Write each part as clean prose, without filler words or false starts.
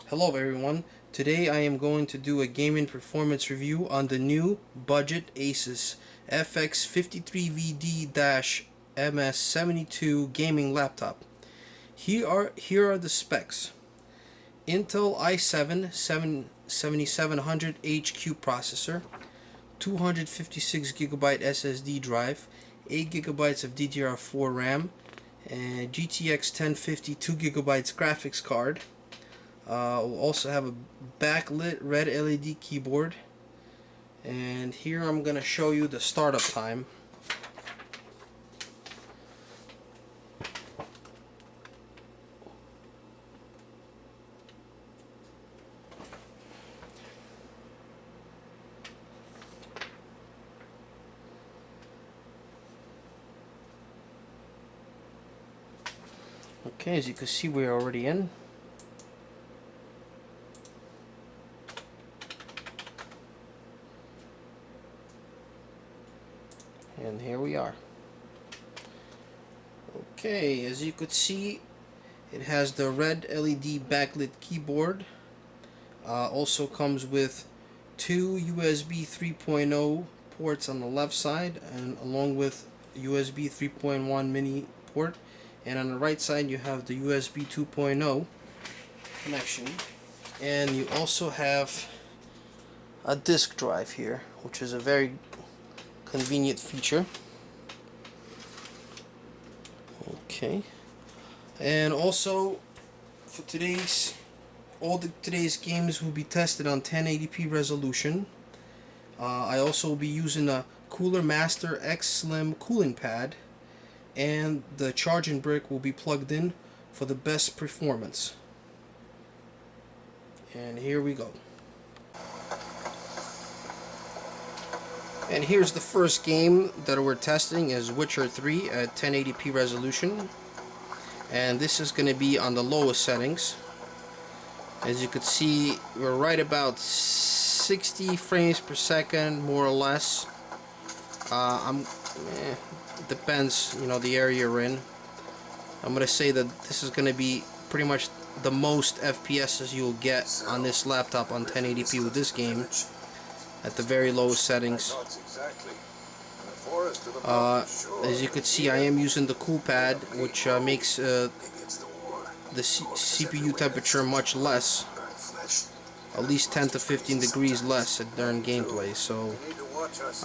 Hello everyone, today I am going to do a gaming performance review on the new budget ASUS FX53VD-MS72 gaming laptop. Here are the specs. Intel i7 7700HQ processor, 256GB SSD drive, 8GB of DDR4 RAM, and GTX 1050 2GB graphics card. We'll also have a backlit red LED keyboard, and here I'm going to show you the startup time. Okay, as you can see, we're already in. And here we are. Okay, as you could see, it has the red LED backlit keyboard. Also comes with two USB 3.0 ports on the left side, and along with USB 3.1 mini port. And on the right side you have the USB 2.0 connection. And you also have a disk drive here, which is a very convenient feature. Okay, and also for today's games will be tested on 1080p resolution. I also will be using a Cooler Master X Slim cooling pad, and the charging brick will be plugged in for the best performance. And here we go. And here's the first game that we're testing, is Witcher 3 at 1080p resolution. And this is going to be on the lowest settings. As you can see, we're right about 60 frames per second, more or less. Depends, the area you're in. I'm going to say that this is going to be pretty much the most FPS you'll get on this laptop on 1080p with this game, at the very lowest settings. As you can see, I am using the cool pad, which makes the CPU temperature much less, at least 10 to 15 degrees less during gameplay. So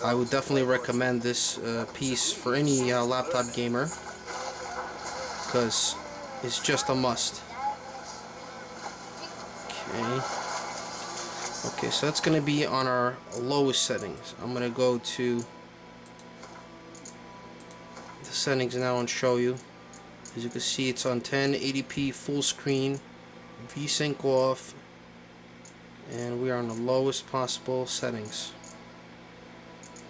I would definitely recommend this piece for any laptop gamer, because it's just a must. Okay, so that's going to be on our lowest settings. I'm going to go to the settings now and show you. As you can see, it's on 1080p full screen, VSync off, and we are on the lowest possible settings.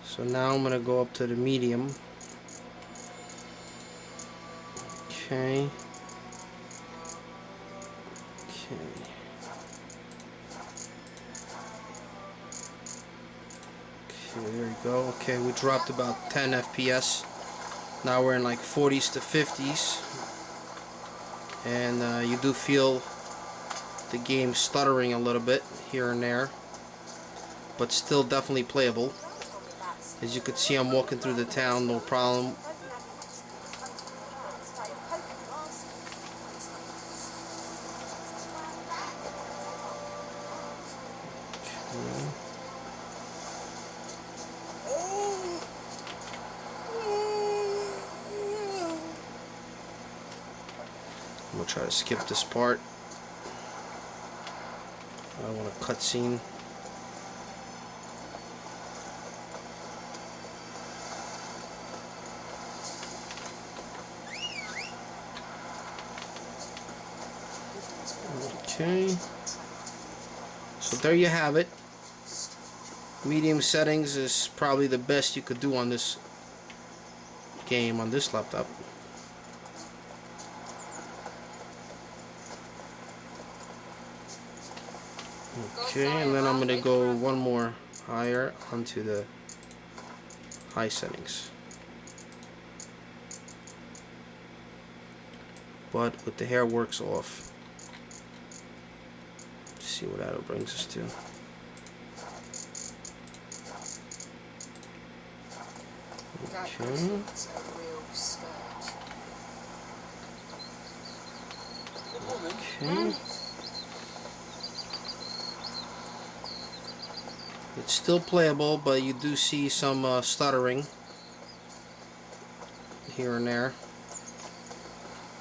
So now I'm going to go up to the medium. Okay. Okay, there we go. Okay, we dropped about 10 FPS. Now we're in like 40s to 50s. And you do feel the game stuttering a little bit here and there, but still definitely playable. As you can see, I'm walking through the town, no problem. I'm gonna try to skip this part. I want a cutscene. Okay. So there you have it. Medium settings is probably the best you could do on this game on this laptop. Okay, and then I'm going to go one more higher onto the high settings. But with the hair works off. see what that brings us to. Okay. Okay. It's still playable, but you do see some stuttering here and there.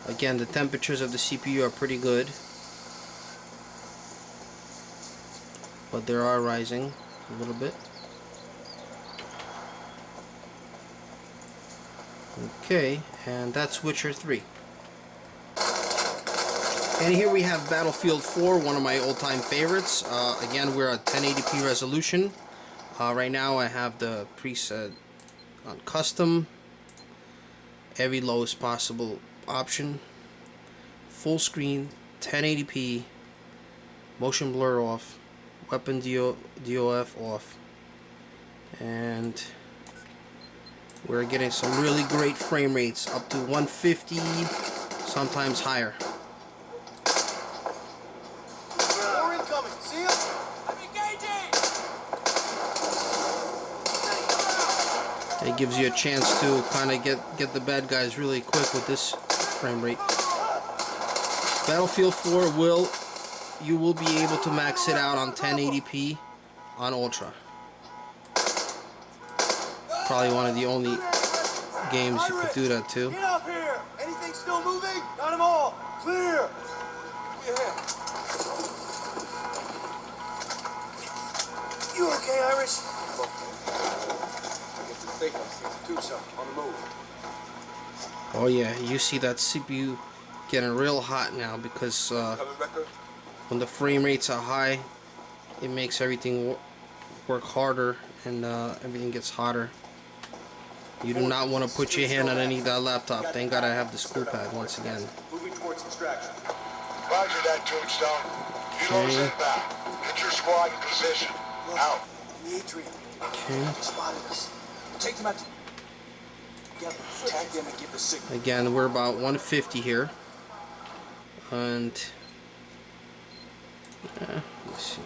Again, the temperatures of the CPU are pretty good, but they are rising a little bit. Okay, and that's Witcher 3. And here we have Battlefield 4, one of my all-time favorites. Again, we're at 1080p resolution. Right now I have the preset on custom, every lowest possible option, full screen, 1080p, motion blur off, weapon DOF off, and we're getting some really great frame rates, up to 150, sometimes higher. It gives you a chance to kind of get the bad guys really quick with this frame rate. Battlefield 4 you will be able to max it out on 1080p on Ultra. Probably one of the only games you could do that to. Get up here! Anything still moving? Got them all! Clear! You okay, Irish? On the move. Oh yeah, you see that CPU getting real hot now because when the frame rates are high, it makes everything work harder and everything gets hotter. You do not want to put your hand on any of that laptop. Thank God I have the screw pad once again. Moving towards extraction. Roger that, Tombstone. Kilo's inbound. Get your squad in position. Out. In the atrium. Okay. They spotted us. Take them out. Yep. Tag them and give the signal. Again, we're about 150 here. And let's see.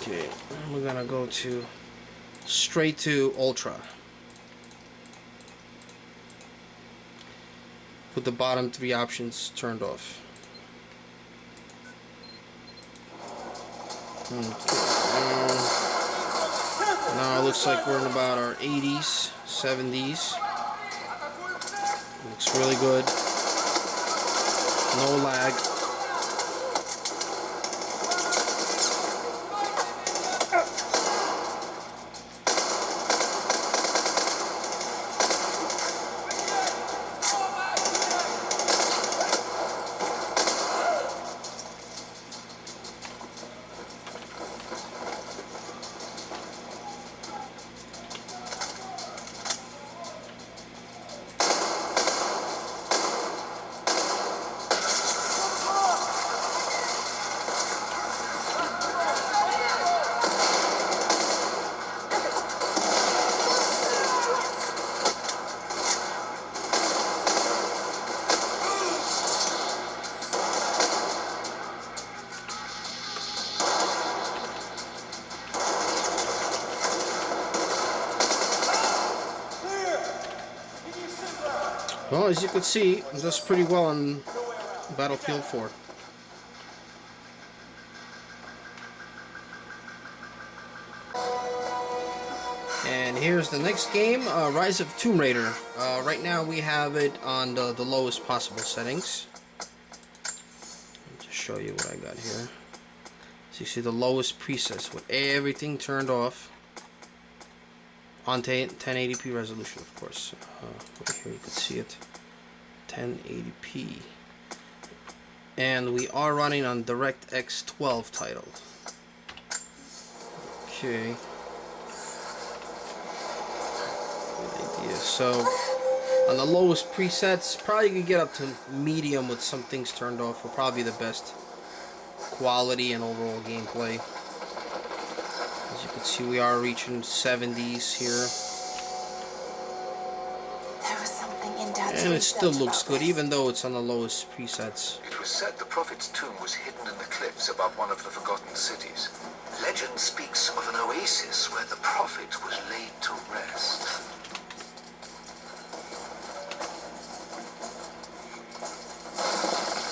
Okay, and we're gonna go to straight to Ultra. With the bottom three options turned off. Okay. Now it looks like we're in about our 80s, 70s. Looks really good. No lag. Well, as you can see, it does pretty well on Battlefield 4. And here's the next game, Rise of Tomb Raider. Right now we have it on the lowest possible settings. I'll just show you what I got here. So you see the lowest presets with everything turned off. On 1080p resolution, of course. Right here you can see it. 1080p. And we are running on DirectX 12 title. Okay. Good idea. So, on the lowest presets, probably could get up to medium with some things turned off. Will probably be the best quality and overall gameplay. As you can see, we are reaching 70s here. And it still looks good, even though it's on the lowest presets. It was said the Prophet's tomb was hidden in the cliffs above one of the forgotten cities. Legend speaks of an oasis where the Prophet was laid to rest.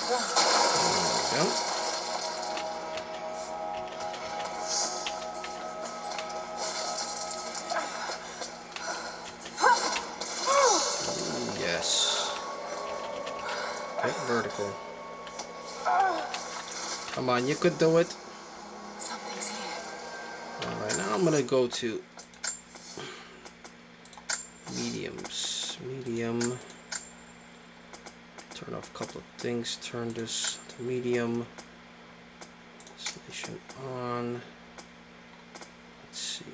There we go. Yes. Get vertical. Come on, you could do it. Something's here. Alright, now I'm gonna go to mediums. Medium. Turn off a couple of things. Turn this to medium. Installation on. Let's see.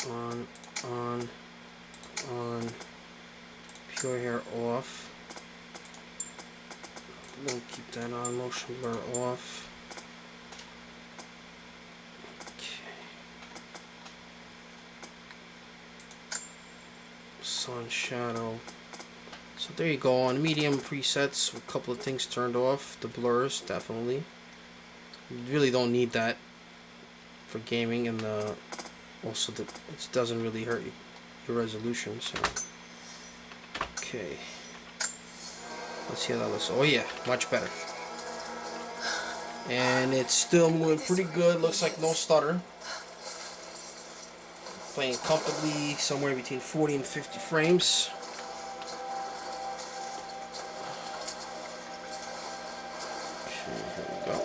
On. Pure hair off. We'll keep that on. Motion blur off. Okay. Sun shadow. So there you go, on medium presets with a couple of things turned off. The blurs, definitely. You really don't need that for gaming, and also it doesn't really hurt your resolution. So okay, let's see how that looks. Oh yeah, much better. And it's still moving pretty good. Looks like no stutter. Playing comfortably somewhere between 40 and 50 frames. Okay, here we go.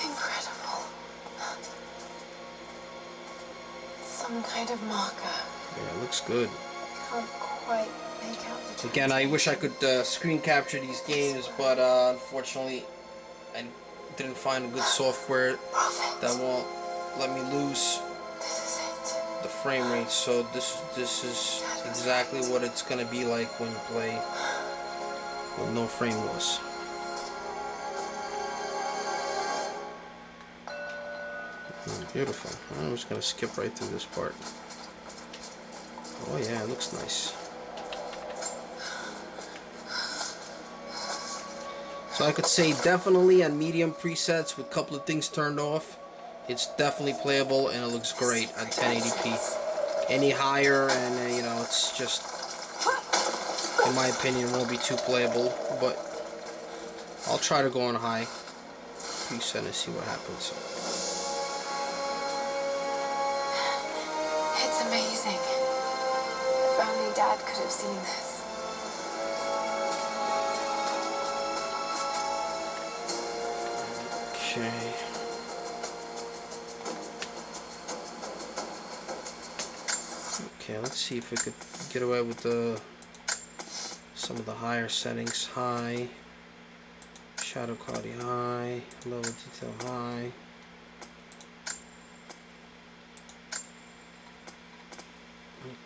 Incredible. Some kind of marker. Yeah, it looks good. Can't quite make out the Again, I wish I could screen capture these games, but unfortunately, I didn't find good software Prophet. that won't let me lose This is it. the frame rate. So this is exactly what it's gonna be like when you play with no frame loss. Beautiful. I'm just gonna skip right through this part. Oh yeah, it looks nice. So I could say definitely on medium presets with a couple of things turned off, it's definitely playable and it looks great at 1080p. Any higher and you know, it's just, in my opinion, won't be too playable, but I'll try to go on high preset and see what happens. It's amazing. If only Dad could have seen this. Okay. Okay, let's see if we could get away with some of the higher settings. High, shadow quality high, level detail high.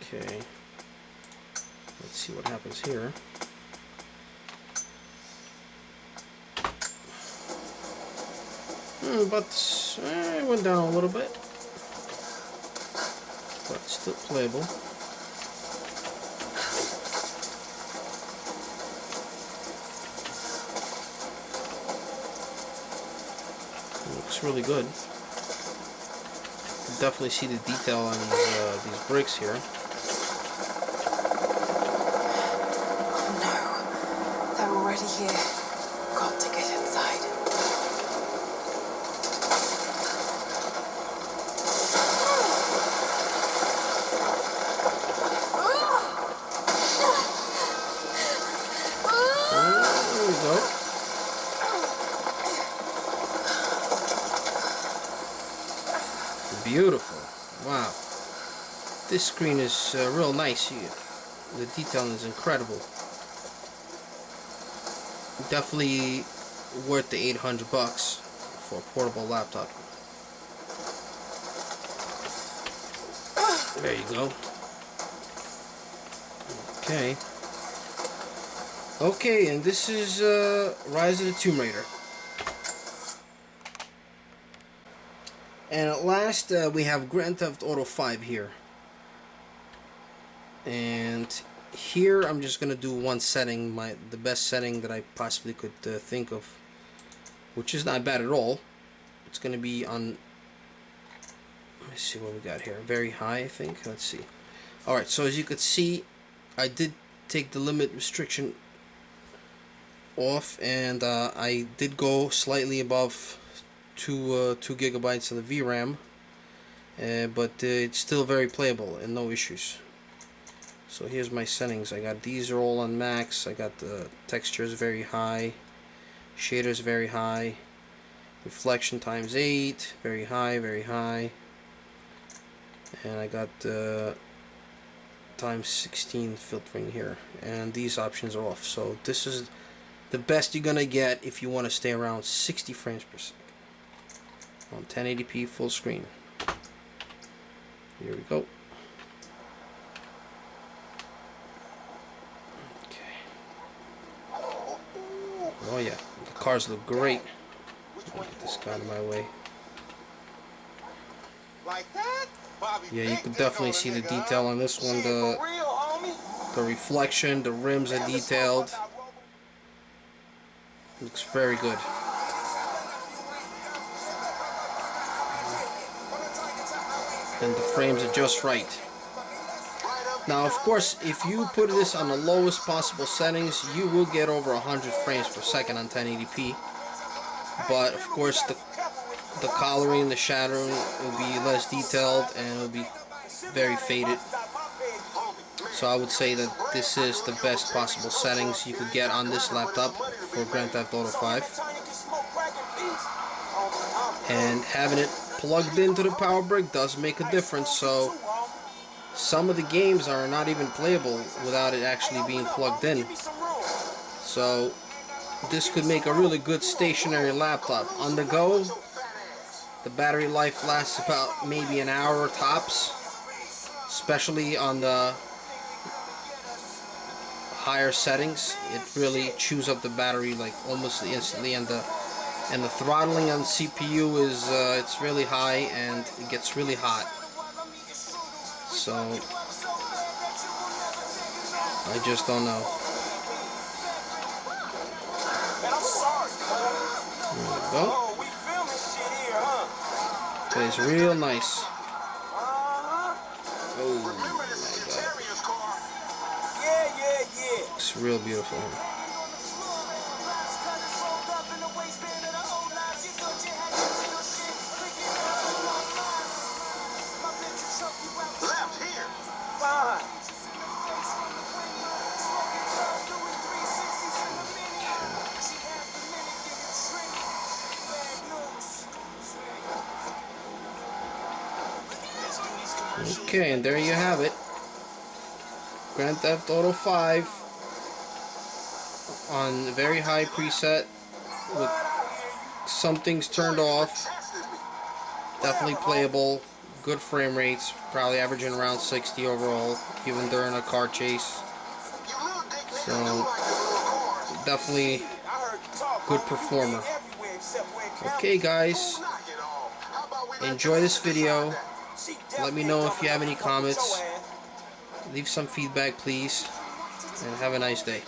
Okay. Let's see what happens here. But it went down a little bit, but still playable. Looks really good. You can definitely see the detail on these bricks here. Oh no. They're already here. Got to get inside. Beautiful. Wow. This screen is real nice here. The detailing is incredible. Definitely worth the $800 for a portable laptop. There you go. Okay. Okay, and this is Rise of the Tomb Raider. And at last, we have Grand Theft Auto 5 here. And here, I'm just gonna do one setting, the best setting that I possibly could think of, which is not bad at all. It's gonna be on. Let me see what we got here. Very high, I think. Let's see. All right. So as you could see, I did take the limit restriction off, and I did go slightly above 2 gigabytes of the VRAM, but it's still very playable and no issues. So here's my settings. I got these are all on max. I got the textures very high, shaders very high, reflection times 8 very high, very high, and I got times 16 filtering here, and these options are off. So this is the best you're gonna get if you want to stay around 60 frames per second on 1080p full screen. Here we go. Okay. Oh yeah, the cars look great. Get this guy out of my way. Yeah, you can definitely see the detail on this one. The reflection, the rims are detailed. Looks very good. And the frames are just right. Now, of course, if you put this on the lowest possible settings, you will get over 100 frames per second on 1080p. But of course, the coloring, the shadowing will be less detailed and it will be very faded. So I would say that this is the best possible settings you could get on this laptop for Grand Theft Auto 5. And having it plugged into the power brick does make a difference. So some of the games are not even playable without it actually being plugged in. So this could make a really good stationary laptop. On the go, the battery life lasts about maybe an hour tops, especially on the higher settings. It really chews up the battery like almost instantly, and the throttling on CPU is it's really high and it gets really hot. So I just don't know. There we go. Plays real nice. Oh my god. It's real beautiful. Left here. Okay, and there you have it. Grand Theft Auto 5 on very high preset with some things turned off. Definitely playable, good frame rates, probably averaging around 60 overall, even during a car chase. So definitely good performer. Okay guys, enjoy this video. Let me know if you have any comments. Leave some feedback please, and have a nice day.